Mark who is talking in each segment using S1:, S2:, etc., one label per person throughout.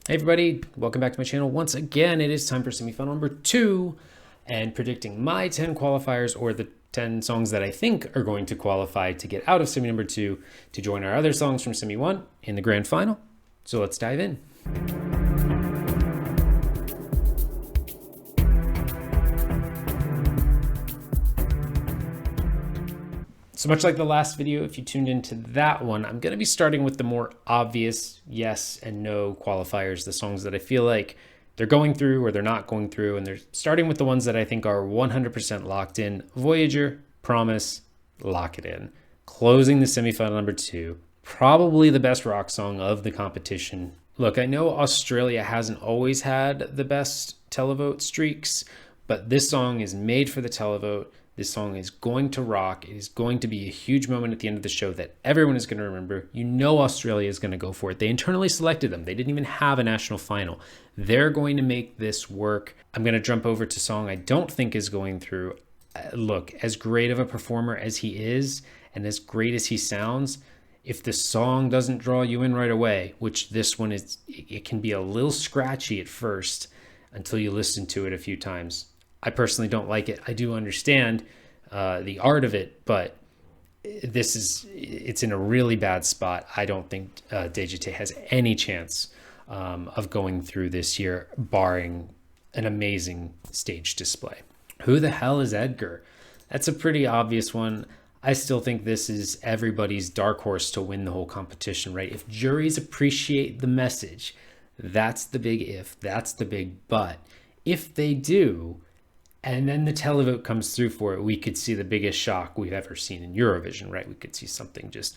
S1: Hey everybody, welcome back to my channel. Once again, it is time for semifinal number 2 and predicting my 10 qualifiers, or the 10 songs that I think are going to qualify to get out of semi number 2 to join our other songs from semi 1 in the grand final. So let's dive in. So much like the last video, if you tuned into that one, I'm going to be starting with the more obvious yes and no qualifiers, the songs that I feel like they're going through or they're not going through, and they're starting with the ones that I think are 100% locked in. Voyager, Promise, lock it in. Closing the semifinal number 2, probably the best rock song of the competition. Look, I know Australia hasn't always had the best televote streaks, but this song is made for the televote. This song is going to rock. It is going to be a huge moment at the end of the show that everyone is going to remember. You know Australia is going to go for it. They internally selected them. They didn't even have a national final. They're going to make this work. I'm going to jump over to a song I don't think is going through. Look, as great of a performer as he is and as great as he sounds, if the song doesn't draw you in right away, which this one is, it can be a little scratchy at first until you listen to it a few times. I personally don't like it. I do understand the art of it, but it's in a really bad spot. I don't think DJT has any chance of going through this year, barring an amazing stage display. Who the hell is Edgar? That's a pretty obvious one. I still think this is everybody's dark horse to win the whole competition, right? If juries appreciate the message, that's the big if, that's the big but. If they do, and then the televote comes through for it, we could see the biggest shock we've ever seen in Eurovision, right? We could see something just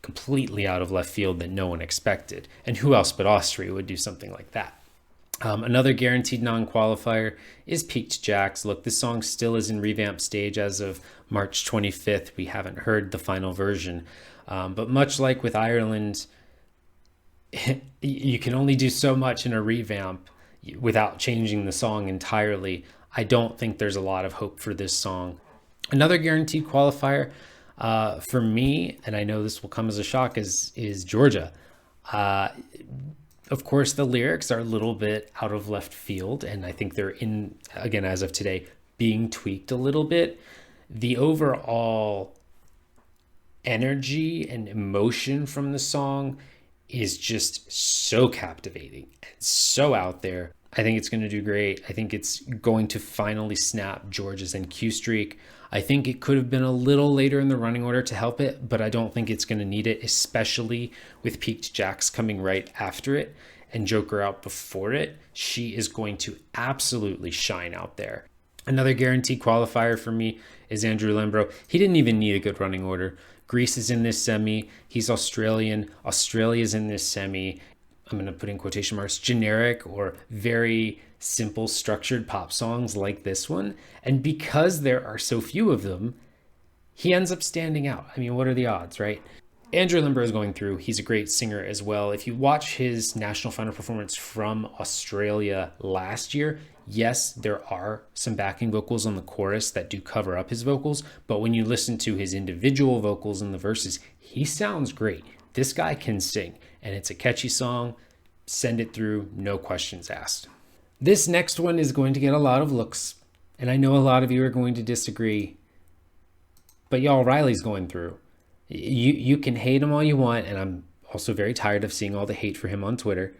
S1: completely out of left field that no one expected. And who else but Austria would do something like that? Another guaranteed non-qualifier is Peaked Jacks. Look, this song still is in revamp stage as of March 25th. We haven't heard the final version. But much like with Ireland, you can only do so much in a revamp without changing the song entirely. I don't think there's a lot of hope for this song. Another guaranteed qualifier for me, and I know this will come as a shock, is Georgia. Of course, the lyrics are a little bit out of left field, and I think they're again, as of today, being tweaked a little bit. The overall energy and emotion from the song is just so captivating and so out there. I think it's going to do great. I think it's going to finally snap Georgia's NQ streak. I think it could have been a little later in the running order to help it, but I don't think it's going to need it, especially with Peaked Jacks coming right after it and Joker out before it. She is going to absolutely shine out there. Another guaranteed qualifier for me is Andrew Lembro. He didn't even need a good running order. Greece is in this semi. He's Australian. Australia's in this semi. I'm going to put in quotation marks, generic or very simple structured pop songs like this one. And because there are so few of them, he ends up standing out. I mean, what are the odds, right? Andrew Lembro is going through. He's a great singer as well. If you watch his national final performance from Australia last year, yes, there are some backing vocals on the chorus that do cover up his vocals. But when you listen to his individual vocals in the verses, he sounds great. This guy can sing, and it's a catchy song. Send it through, no questions asked. This next one is going to get a lot of looks, and I know a lot of you are going to disagree, but y'all, Riley's going through. You can hate him all you want, and I'm also very tired of seeing all the hate for him on Twitter.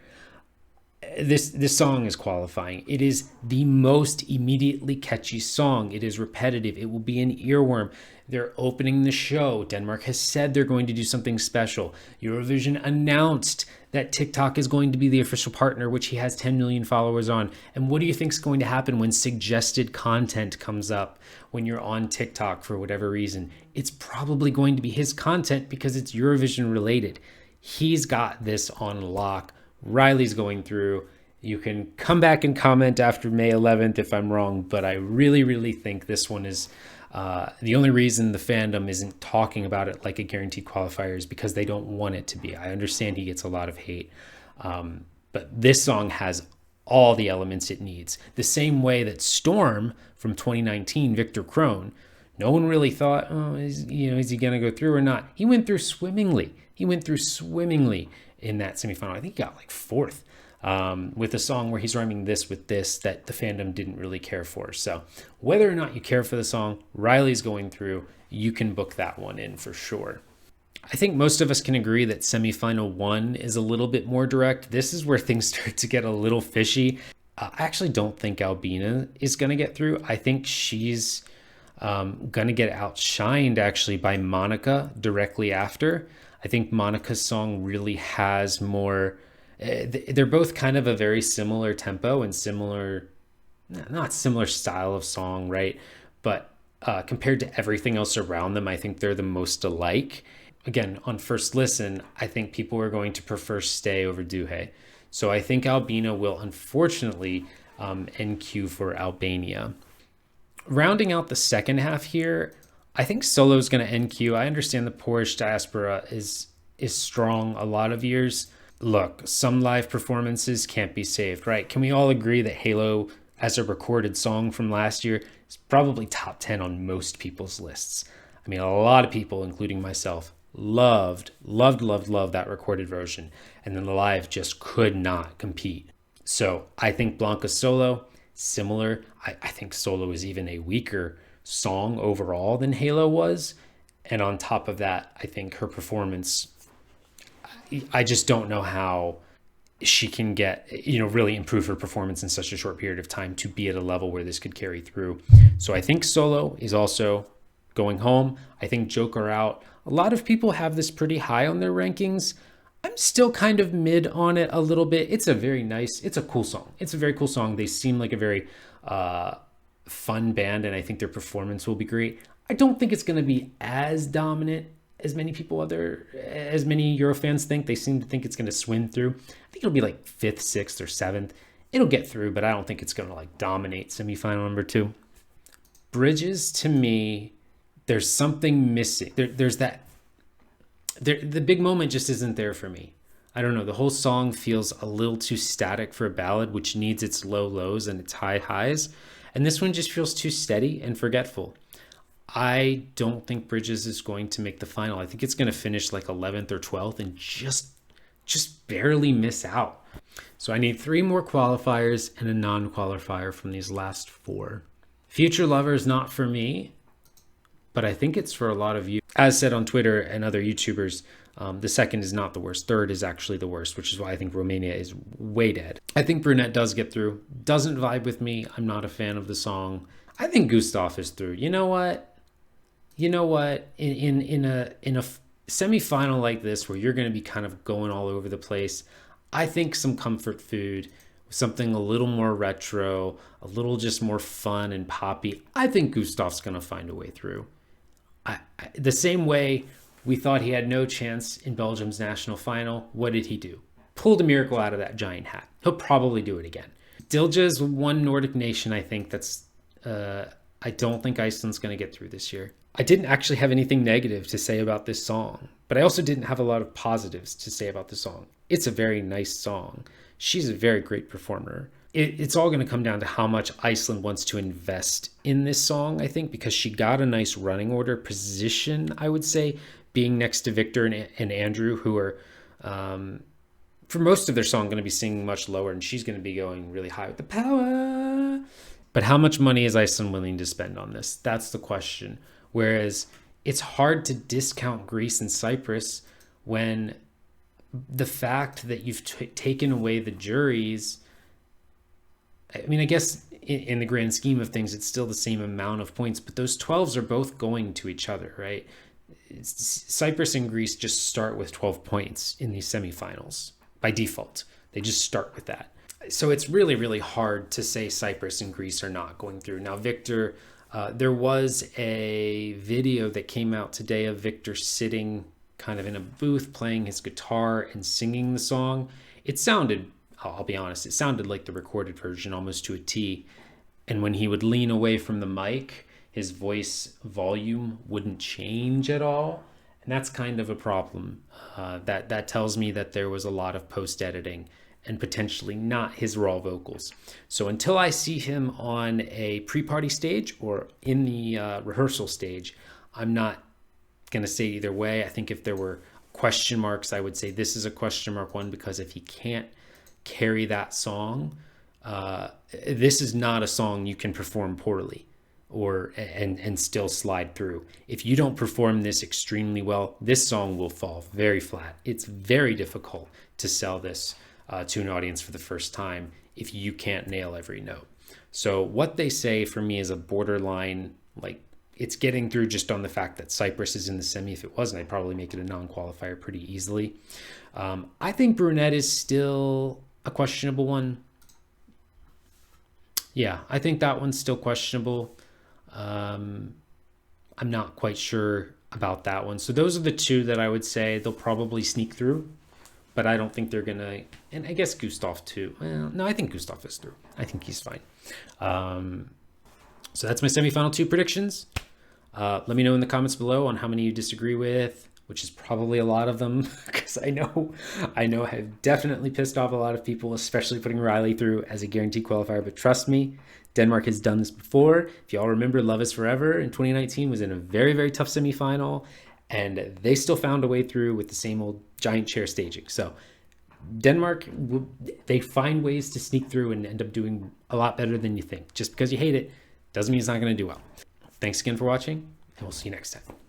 S1: This song is qualifying. It is the most immediately catchy song. It is repetitive. It will be an earworm. They're opening the show. Denmark has said they're going to do something special. Eurovision announced that TikTok is going to be the official partner, which he has 10 million followers on. And what do you think is going to happen when suggested content comes up when you're on TikTok for whatever reason? It's probably going to be his content because it's Eurovision related. He's got this on lock. Riley's going through. You can come back and comment after May 11th if I'm wrong, but I really, really think this one is the only reason the fandom isn't talking about it like a guaranteed qualifier is because they don't want it to be. I understand he gets a lot of hate, but this song has all the elements it needs. The same way that Storm from 2019, Victor Crone, no one really thought, oh, is he going to go through or not? He went through swimmingly. In that semifinal. I think he got like fourth. with a song where he's rhyming this with this that the fandom didn't really care for. So whether or not you care for the song Riley's going through, you can book that one in for sure. I think most of us can agree that semifinal 1 is a little bit more direct. This is where things start to get a little fishy. I actually don't think Albina is going to get through. I think she's going to get outshined actually by Monica directly after. I think Monica's song really has more. They're both kind of a very similar tempo and similar, not similar style of song, right? But compared to everything else around them, I think they're the most alike. Again, on first listen, I think people are going to prefer Stay over Duhe. So I think Albina will unfortunately NQ for Albania. Rounding out the second half here, I think Solo is going to NQ. I understand the Polish diaspora is strong a lot of years. Look, some live performances can't be saved, right? Can we all agree that Halo, as a recorded song from last year, is probably top 10 on most people's lists? I mean, a lot of people, including myself, loved that recorded version, and then the live just could not compete. So I think Blanca Solo, similar. I think Solo is even a weaker song overall than Halo was, and on top of that, I think her performance, I just don't know how she can get, really improve her performance in such a short period of time to be at a level where this could carry through. So I think Solo is also going home. I think Joker out. A lot of people have this pretty high on their rankings. I'm still kind of mid on it a little bit. It's a cool song. It's a very cool song. They seem like a very fun band, and I think their performance will be great. I don't think it's going to be as dominant as many Eurofans think. They seem to think it's going to swim through. I think it'll be like 5th, 6th, or 7th. It'll get through, but I don't think it's going to like dominate semifinal number 2. Bridges, to me, there's something missing. The big moment just isn't there for me. I don't know. The whole song feels a little too static for a ballad, which needs its low lows and its high highs. And this one just feels too steady and forgetful. I don't think Bridges is going to make the final. I think it's going to finish like 11th or 12th and just barely miss out. So I need 3 more qualifiers and a non-qualifier from these last 4. Future Lover is not for me, but I think it's for a lot of you. As said on Twitter and other YouTubers, the second is not the worst. Third is actually the worst, which is why I think Romania is way dead. I think Brunette does get through. Doesn't vibe with me. I'm not a fan of the song. I think Gustav is through. You know what? In a semifinal like this, where you're going to be kind of going all over the place, I think some comfort food, something a little more retro, a little just more fun and poppy, I think Gustav's going to find a way through. The same way we thought he had no chance in Belgium's national final, what did he do? Pulled a miracle out of that giant hat. He'll probably do it again. Dilja's one Nordic nation, I think I don't think Iceland's going to get through this year. I didn't actually have anything negative to say about this song, but I also didn't have a lot of positives to say about the song. It's a very nice song. She's a very great performer. It's all going to come down to how much Iceland wants to invest in this song, I think, because she got a nice running order position, I would say, being next to Victor and Andrew, who are, for most of their song, going to be singing much lower, and she's going to be going really high with the power. But how much money is Iceland willing to spend on this? That's the question. Whereas it's hard to discount Greece and Cyprus when the fact that you've taken away the juries, I mean, I guess in the grand scheme of things, it's still the same amount of points, but those 12s are both going to each other, right? Cyprus and Greece just start with 12 points in these semifinals by default. They just start with that. So it's really, really hard to say Cyprus and Greece are not going through. Now, Victor, there was a video that came out today of Victor sitting kind of in a booth playing his guitar and singing the song. It sounded, I'll be honest, it sounded like the recorded version almost to a T. And when he would lean away from the mic, his voice volume wouldn't change at all. And that's kind of a problem. That tells me that there was a lot of post-editing and potentially not his raw vocals. So until I see him on a pre-party stage or in the rehearsal stage, I'm not going to say either way. I think if there were question marks, I would say this is a question mark one, because if he can't carry that song, this is not a song you can perform poorly or and still slide through. If you don't perform this extremely well, this song will fall very flat. It's very difficult to sell this to an audience for the first time if you can't nail every note. So what they say for me is a borderline, like, it's getting through just on the fact that Cyprus is in the semi. If it wasn't, I'd probably make it a non-qualifier pretty easily. I think Brunette is still a questionable one. Yeah, I think that one's still questionable. I'm not quite sure about that one. So those are the two that I would say they'll probably sneak through, but I don't think they're going to, and I guess Gustav too. Well, no, I think Gustav is through. I think he's fine. So that's my semifinal 2 predictions. Let me know in the comments below on how many you disagree with, which is probably a lot of them, because I know I've definitely pissed off a lot of people, especially putting Riley through as a guaranteed qualifier. But trust me, Denmark has done this before. If y'all remember, Love Is Forever in 2019 was in a very, very tough semifinal, and they still found a way through with the same old giant chair staging. So Denmark, they find ways to sneak through and end up doing a lot better than you think. Just because you hate it doesn't mean it's not going to do well. Thanks again for watching, and we'll see you next time.